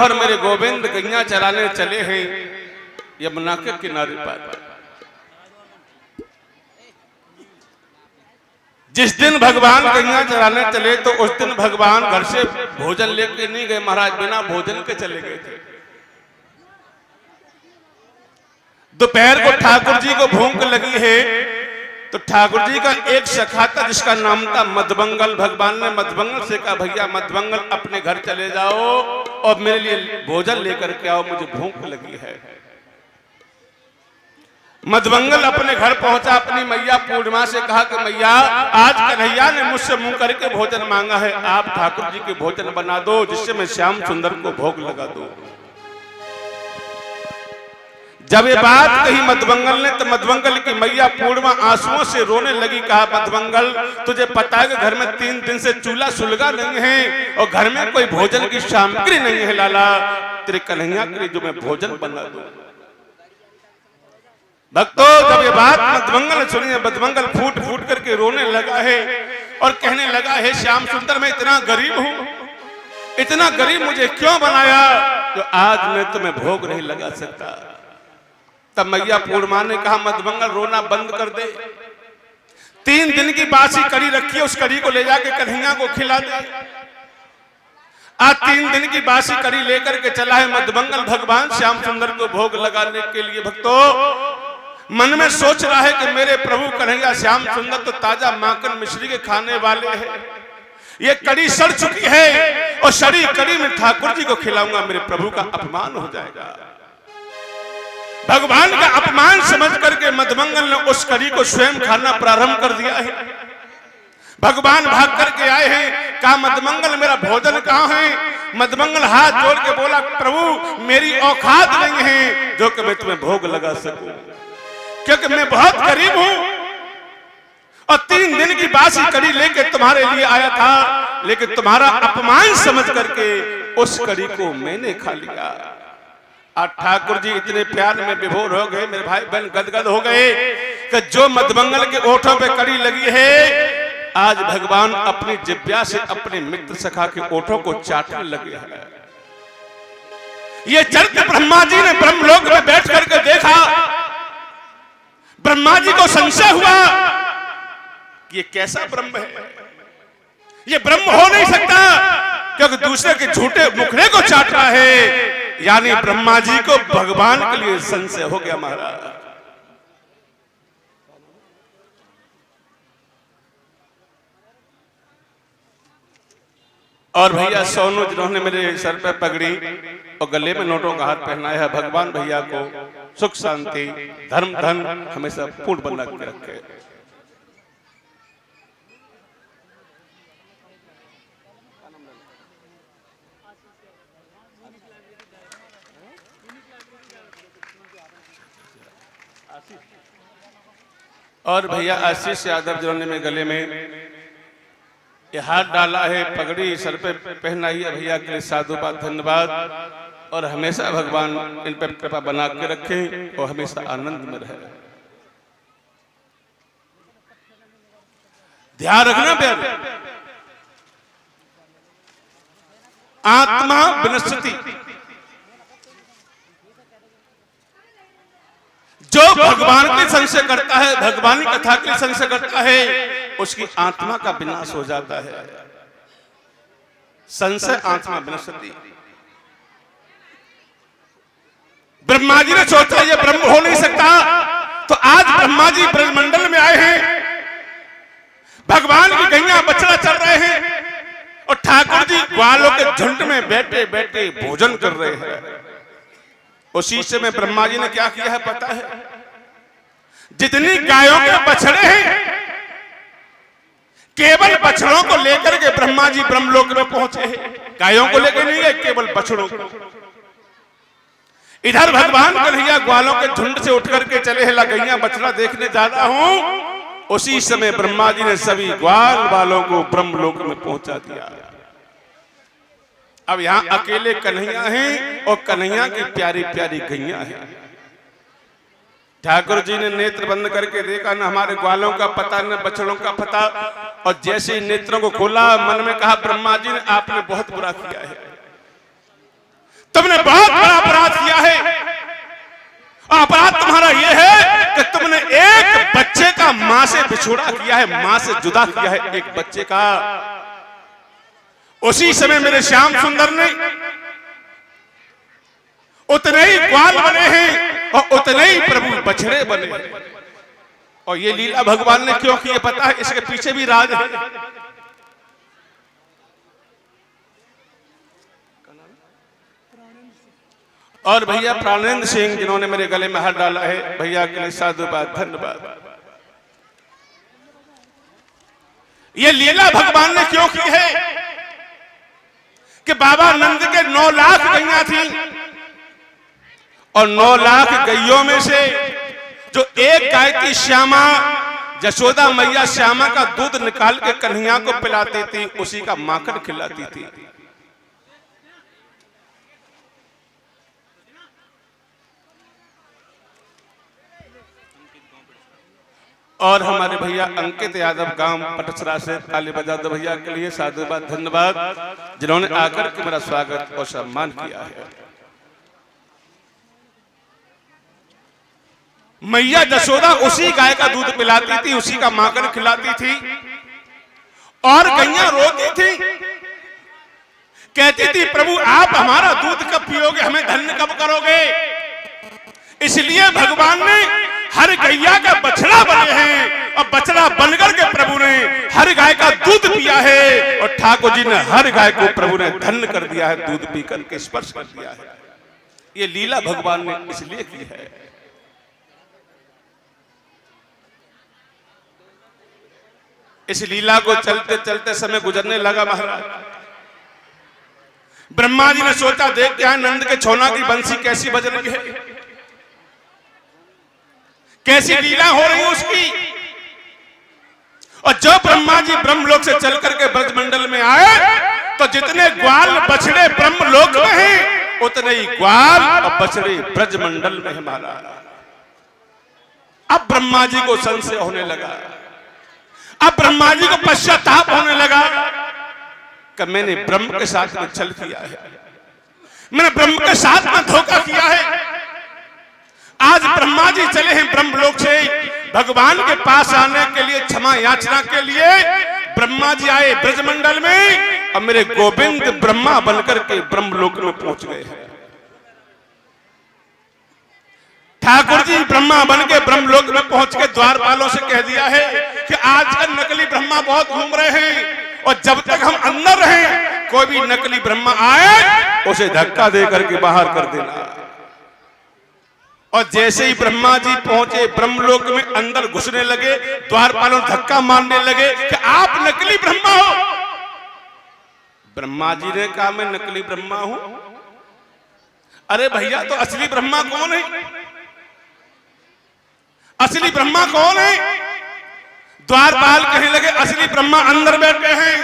और मेरे गोविंद गैया चराने चले हैं यमुना के किनारे पर। जिस दिन भगवान गैया चराने चले तो उस दिन भगवान घर से भोजन लेके नहीं गए महाराज, बिना भोजन के चले गए थे। दोपहर को ठाकुर जी को भूख लगी है तो ठाकुर जी का एक सखा था जिसका नाम था मधुमंगल। भगवान ने मधुमंगल से कहा भैया मधुमंगल अपने घर चले जाओ और मेरे लिए भोजन लेकर के आओ, मुझे भूख लगी है। मधुमंगल अपने घर पहुंचा, अपनी मैया पूर्णिमा से कहा कि मैया आज कन्हैया ने मुझसे मुंह करके भोजन मांगा है, आप ठाकुर जी के भोजन बना दो जिससे मैं श्याम सुंदर को भोग लगा दूं। जब ये बात कही मधुमंगल ने तो मधुमंगल की मैया पूर्णिमा आंसुओं से रोने लगी। कहा मधुमंगल तुझे पता है कि घर में 3 दिन से चूल्हा सुलगा नहीं है और घर में कोई भोजन की सामग्री नहीं है लाला, तेरे कन्हैया के लिए जो मैं भोजन बना दूं। भक्तों जब ये बात मधुमंगल सुनी, मधुमंगल फूट फूट करके रोने लगा है और कहने लगा है श्याम सुंदर मैं इतना गरीब हूं, इतना गरीब मुझे क्यों बनाया जो आज मैं तुम्हें भोग नहीं लगा सकता। तब मैया पूर्णिमा ने कहा मधुमंगल रोना बंद कर दे, 3 दिन की बासी कड़ी रखी है, उस कड़ी को ले जाके कन्हैया को खिला दे। आज 3 दिन की बासी कड़ी लेकर के चला है मधुमंगल भगवान श्याम सुंदर को भोग लगाने के लिए। भक्तों मन में सोच रहा है कि मेरे प्रभु कन्हैया श्याम सुंदर तो ताजा माखन मिश्री के खाने वाले हैं, ये कड़ी सड़ चुकी है और सड़ी कड़ी में ठाकुर जी को खिलाऊंगा, मेरे प्रभु का अपमान हो जाएगा। भगवान का अपमान समझ करके मधुमंगल ने उस कड़ी को स्वयं खाना प्रारंभ कर दिया है। भगवान भाग करके आए हैं, कहा मधुमंगल मेरा भोजन कहाँ है। मधुमंगल हाथ जोड़ के बोला प्रभु मेरी औकात नहीं है जो कि मैं तुम्हें भोग लगा सकूं, क्योंकि मैं बहुत गरीब हूं और 3 दिन की बासी कड़ी लेके तुम्हारे लिए आया था, लेकिन तुम्हारा अपमान समझ करके उस कड़ी को मैंने खा लिया। आज ठाकुर जी इतने प्यार में विभोर हो गए, मेरे भाई बहन गदगद हो गए कि जो मधुमंगल के ओठों पे कड़ी लगी है आज भगवान अपनी जिह्वा से अपने मित्र सखा के ओठों को चाटने लगे हैं। ये चरित्र ब्रह्मा जी ने ब्रह्मलोक में बैठ करके देखा। ब्रह्मा जी को संशय हुआ कि ये कैसा ब्रह्म है, ये ब्रह्म हो नहीं सकता क्योंकि दूसरे के झूठे मुखड़े को चाट रहा है। यानी ब्रह्मा जी को भगवान के लिए संशय हो गया महाराज। और भैया सोनू जिन्होंने मेरे सर पे पगड़ी और गले में नोटों का हाथ पहनाया है, भगवान भैया को सुख शांति धर्म धन हमेशा पूर्ण बना के रखे। और भैया आशीष यादव जिन्होंने मेरे गले में ये हाथ डाला है, पगड़ी सर पे पहनाई है, भैया के लिए साधुवाद धन्यवाद। और हमेशा भगवान इन पर कृपा बना के रखे और हमेशा आनंद में रहे। ध्यान रखना प्यारे, आत्मा विनश्यति, जो भगवान के संशय करता है, भगवान की कथा के संशय करता है, उसकी आत्मा का विनाश हो जाता है। संशय आत्मा विनश्यति। ब्रह्मा जी ने सोचा ये ब्रह्म हो नहीं सकता, तो आज ब्रह्मा जी ब्रह्मंडल में आए हैं, भगवान की गैया बछड़ा चल रहे हैं और ठाकुर जी ग्वालों के झुंड में बैठे बैठे भोजन कर रहे हैं। उसी समय ब्रह्मा जी ने क्या किया है पता है, जितनी गायों के बछड़े हैं केवल बछड़ों को लेकर के ब्रह्मा जी ब्रह्मलोक में पहुंचे हैं, गायों को लेकर नहीं है, केवल बछड़ों को। इधर भगवान कन्हैया ग्वालों के झुंड से उठ करके चले हैं, गैया बछड़ा देखने जा रहा हूं। उसी समय ब्रह्मा जी ने सभी ग्वाल वालों को ब्रह्मलोक में पहुंचा दिया। अब यहां अकेले कन्हैया हैं और कन्हैया की प्यारी प्यारी गैया हैं। ठाकुर जी ने नेत्र बंद करके देखा, न हमारे ग्वालों का पता न बछड़ों का पता, और जैसे ही नेत्रों को खोला मन में कहा ब्रह्मा जी ने आपने बहुत बुरा किया है। तुमने बहुत बड़ा अपराध किया है। अपराध तुम्हारा यह है कि तुमने एक बच्चे का मां से बिछोड़ा किया है, मां से जुदा किया है एक बच्चे का। उसी समय मेरे श्याम सुंदर ने उतने ही ग्वाल बने हैं और उतने ही प्रभु बछड़े बने हैं। और ये लीला भगवान ने क्यों की पता है? इसके पीछे भी राज है। और भैया प्राणेंद्र सिंह जिन्होंने मेरे गले में हाथ डाला है, भैया के लिए साधुवाद, धन्यवाद। ये लीला भगवान ने क्यों की है कि बाबा नंद के 9 लाख गैया थी और 9 लाख गैयों में से जो एक गाय की श्यामा, जशोदा मैया श्यामा का दूध निकाल के कन्हैया को पिलाती थी, उसी का माखन खिलाती थी। और हमारे भैया अंकित यादव गांव पटसरा से ताली बजा दो भैया के लिए साधुवाद, धन्यवाद, जिन्होंने आकर के मेरा स्वागत और सम्मान किया है। मैया जशोदा उसी गाय का दूध पिलाती थी, उसी का माखन खिलाती थी और गैया रोती थी, कहती थी प्रभु आप हमारा दूध कब पियोगे, हमें धन्य कब करोगे। इसलिए भगवान ने हर गैया का बछड़ा बने हैं और बछड़ा बनकर के प्रभु ने हर गाय का दूध पिया है और ठाकुर जी ने हर गाय को प्रभु ने धन्य कर दिया है, दूध पी करके स्पर्श कर दिया है। ये लीला भगवान ने इसलिए की है। इस लीला को चलते चलते समय गुजरने लगा महाराज। ब्रह्मा जी ने सोचा देख क्या नंद के छोना की बंसी कैसी बज रही है, कैसी लीला हो रही है उसकी। और जब ब्रह्मा जी ब्रह्मलोक से चल करके ब्रजमंडल में आए तो जितने ग्वाल बछड़े ब्रह्मलोक में हैं उतने ही ग्वाल और बछड़े ब्रजमंडल में है महाराज। अब ब्रह्मा जी को संशय होने लगा, अब ब्रह्मा जी को पश्चाताप होने लगा कि मैंने ब्रह्म के साथ में छल किया है, मैंने ब्रह्म के साथ में धोखा किया है। आज ब्रह्मा जी चले हैं ब्रह्मलोक से भगवान के पास आने के लिए, क्षमा याचना के लिए। ब्रह्मा जी आए ब्रजमंडल में और मेरे गोविंद ब्रह्मा बनकर के ब्रह्मलोक में पहुंच गए हैं। ठाकुर जी ब्रह्मा बन के ब्रह्मलोक में पहुंच के द्वारपालों से कह दिया है कि आजकल नकली ब्रह्मा बहुत घूम रहे हैं और जब तक हम अंदर रहें कोई भी नकली ब्रह्मा आए उसे धक्का दे करके बाहर कर देना। और जैसे ही ब्रह्मा जी पहुंचे ब्रह्मलोक में, अंदर घुसने लगे, द्वारपालों धक्का मारने लगे कि आप नकली ब्रह्मा हो। ब्रह्मा जी ने कहा मैं नकली ब्रह्मा हूं? अरे भैया तो असली ब्रह्मा कौन है? असली ब्रह्मा कौन है? द्वारपाल कहने लगे असली ब्रह्मा अंदर बैठे हैं।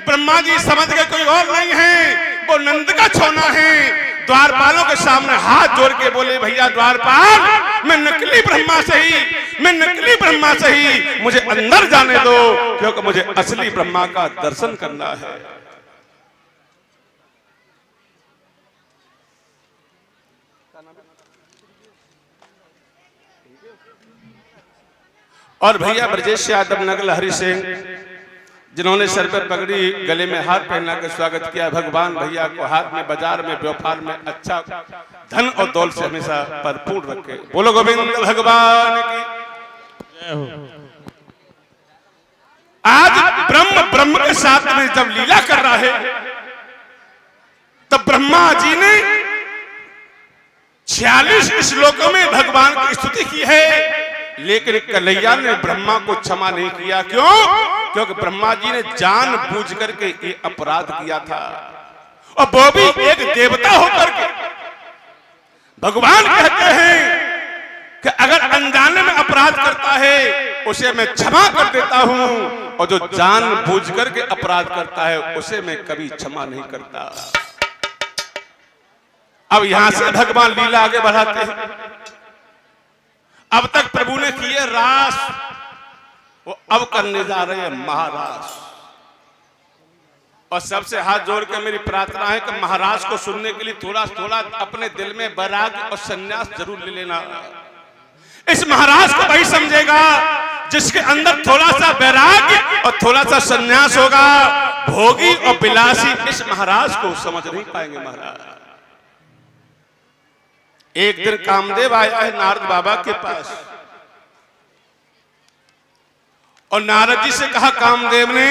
ब्रह्मा जी समझ गए कोई और नहीं है, वो नंद का छोना है। द्वारपालों के सामने हाथ जोड़ के बोले भैया द्वारपाल मैं नकली ब्रह्मा सही, मैं नकली ब्रह्मा सही, मुझे अंदर जाने दो क्योंकि मुझे असली ब्रह्मा का दर्शन करना है। और भैया ब्रजेश यादव नगल हरि सिंह जिन्होंने सर पे पगड़ी, गले में हाथ पहना के स्वागत किया। भगवान भैया को हाथ में, बाजार में, व्यापार में अच्छा धन और दौलत से हमेशा भरपूर रखे। बोलो गोविंद भगवान की जय हो। आज ब्रह्म के साथ में जब लीला कर रहा है तब ब्रह्मा जी ने 46 श्लोकों में भगवान की स्तुति की है, लेकिन कन्हैया ने ब्रह्मा को क्षमा नहीं किया। क्यों? क्योंकि ब्रह्मा जी ने जानबूझ करके ये अपराध किया था और वो भी एक देवता होकर के। भगवान कहते हैं कि अगर अनजाने में अपराध करता है उसे मैं क्षमा कर देता हूं और जो जानबूझ करके अपराध करता है उसे मैं कभी क्षमा नहीं करता। अब यहां से भगवान लीला आगे बढ़ाते हैं। अब तक प्रभु ने किए रास, वो अब करने जा रहे हैं महारास। और सबसे हाथ जोड़ के मेरी प्रार्थना है कि महाराज को सुनने के लिए थोड़ा थोड़ा अपने दिल में वैराग्य और सन्यास जरूर ले लेना। इस महाराज को वही समझेगा जिसके अंदर थोड़ा सा वैराग्य और थोड़ा सा सन्यास होगा। भोगी और विलासी इस महाराज को समझ नहीं पाएंगे। महाराज एक दिन कामदेव आया है नारद बाबा के पास और नारद जी से कहा कामदेव ने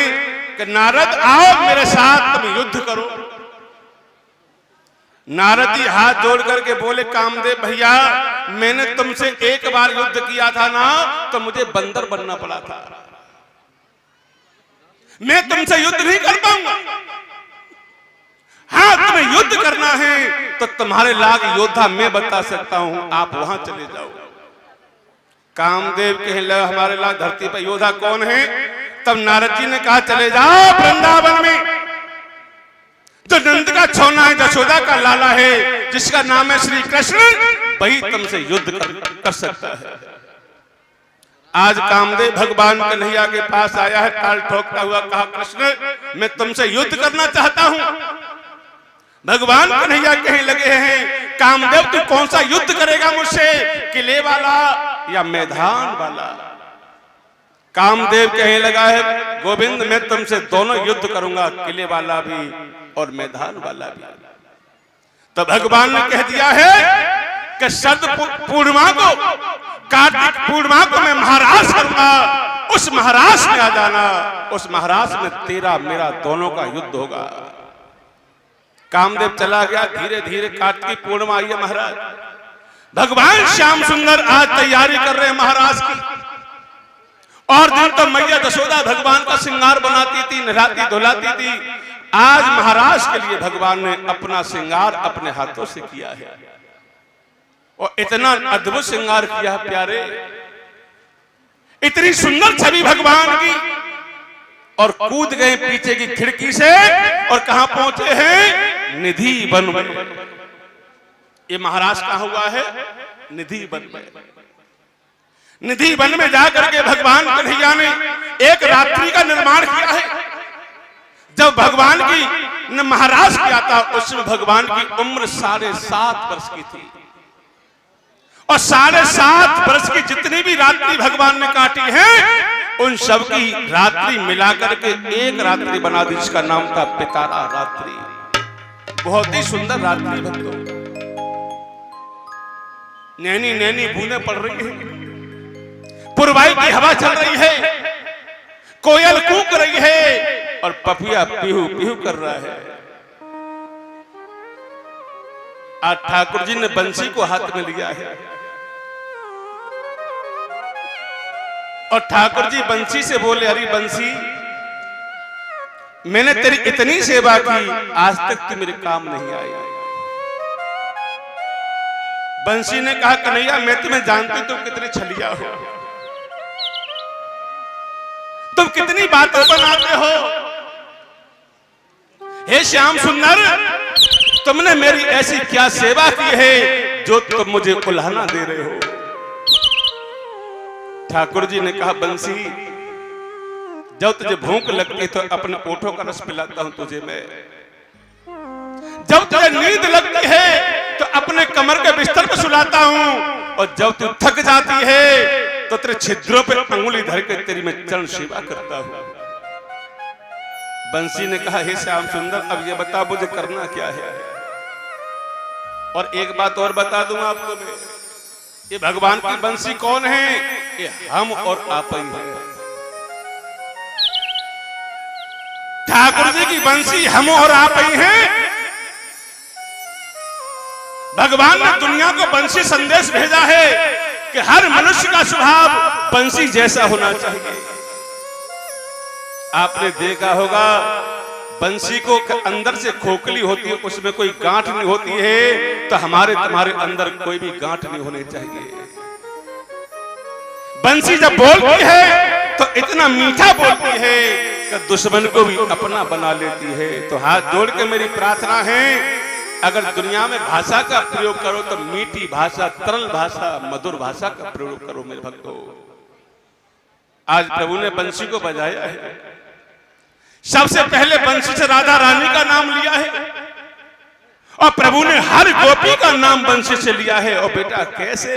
कि नारद आओ मेरे साथ तुम युद्ध करो। नारद जी हाथ जोड़ करके बोले कामदेव भैया मैंने तुमसे एक बार युद्ध किया था ना तो मुझे बंदर बनना पड़ा था, मैं तुमसे युद्ध नहीं कर पाऊंगा। हाँ तुम्हें युद्ध करना है तो तुम्हारे लाग योद्धा मैं बता सकता हूं, आप वहां चले जाओ। कामदेव कहे लगे हमारे लाग धरती पर योद्धा कौन है? तब नारद जी ने कहा चले जाओ वृंदावन में जो नंद का छोना है, जशोदा का लाला है, जिसका नाम है श्री कृष्ण, वही तुमसे युद्ध कर सकता है। आज कामदेव भगवान कन्हैया के पास आया है, ताल ठोकता हुआ कहा कृष्ण मैं तुमसे युद्ध करना चाहता हूं। भगवान कन्हैया कहने लगे हैं कामदेव तू कौन सा युद्ध करेगा मुझसे, किले वाला या मैदान वाला? कामदेव कहने लगा है गोविंद मैं तुमसे दोनों युद्ध करूंगा, किले वाला भी और मैदान वाला भी। तो भगवान ने कह दिया है कि शरद पूर्णिमा को, कार्तिक पूर्णिमा को मैं महाराज करूंगा, उस महाराज में आ जाना, उस महाराज में तेरा मेरा दोनों का युद्ध होगा। कामदेव चला गया। धीरे धीरे कार्तिक पूर्णिमा आई है महाराज। भगवान श्याम सुंदर आज तैयारी कर रहे हैं महाराज की। और दिन तो मैया जशोदा भगवान का श्रृंगार बनाती थी, नहलाती धुलाती थी। आज महाराज के लिए भगवान ने अपना श्रृंगार अपने हाथों से किया है और इतना अद्भुत श्रृंगार किया है प्यारे, इतनी सुंदर छवि भगवान की। और कूद गए पीछे की खिड़की से और कहां पहुंचे हैं? निधि वन में। ये महाराज कहां हुआ है? निधि वन में। निधि वन में जाकर के भगवान कन्हैया ने एक रात्रि का निर्माण किया है। जब भगवान की महाराज किया था उसमें भगवान की उम्र 7.5 वर्ष की थी और 7.5 वर्ष की जितनी भी रात्रि भगवान ने काटी है उन सब की रात्रि मिलाकर के एक रात्रि बना दी जिसका नाम था पितारा रात्रि। बहुत ही सुंदर रात्रि भक्तों। नैनी नैनी बूंदें पड़ रही है, पुरवाई की हवा चल रही है, कोयल कूक रही है और पपिया पीहू पीहू कर रहा है। आज ठाकुर जी ने बंसी को हाथ में लिया है और ठाकुर जी बंसी से बोले अरे बंसी मैंने तेरी इतनी सेवा की, आज तक तू मेरे काम नहीं आई। बंसी ने कहा कन्हैया मैं तुम्हें जानती तुम कितने छलिया हो, तुम कितनी बातें बनाते हो। हे श्याम सुंदर तुमने मेरी ऐसी क्या सेवा की है जो तुम मुझे उल्हाना दे रहे हो। ठाकुर जी ने कहा बंसी जब तुझे भूख लगती तो अपने ओठों का रस पिलाता हूं तुझे मैं, जब तुझे नींद लगती है तो अपने कमर के बिस्तर पर सुलाता हूं और जब तू थक जाती है तो तेरे छिद्रों पे अंगुली धर के तेरी मैं चरण सेवा करता हूं। बंसी ने कहा हे श्याम सुंदर अब ये बता मुझे करना क्या है। और एक बात और बता दूं आपको मैं, ये भगवान की बंसी कौन है? ये हम और आप ही हैं। ठाकुर जी की बंसी हम और आप ही हैं। भगवान ने दुनिया को बंसी संदेश भेजा है कि हर मनुष्य का स्वभाव बंसी जैसा होना चाहिए। आपने देखा होगा बंसी को अंदर से खोखली होती है, उसमें कोई गांठ नहीं होती है, तो हमारे तुम्हारे अंदर कोई भी गांठ नहीं होनी चाहिए। बंसी जब बोलती है तो इतना मीठा बोलती है कि दुश्मन को भी अपना बना लेती है। तो हाथ जोड़ के मेरी प्रार्थना है अगर दुनिया में भाषा का प्रयोग करो तो मीठी भाषा, तरल भाषा, मधुर भाषा का प्रयोग करो मेरे भक्तों। आज प्रभु ने बंसी को बजाया है। सबसे पहले वंश से राधा रानी का नाम लिया है और प्रभु ने हर गोपी का नाम वंश से लिया है। और बेटा कैसे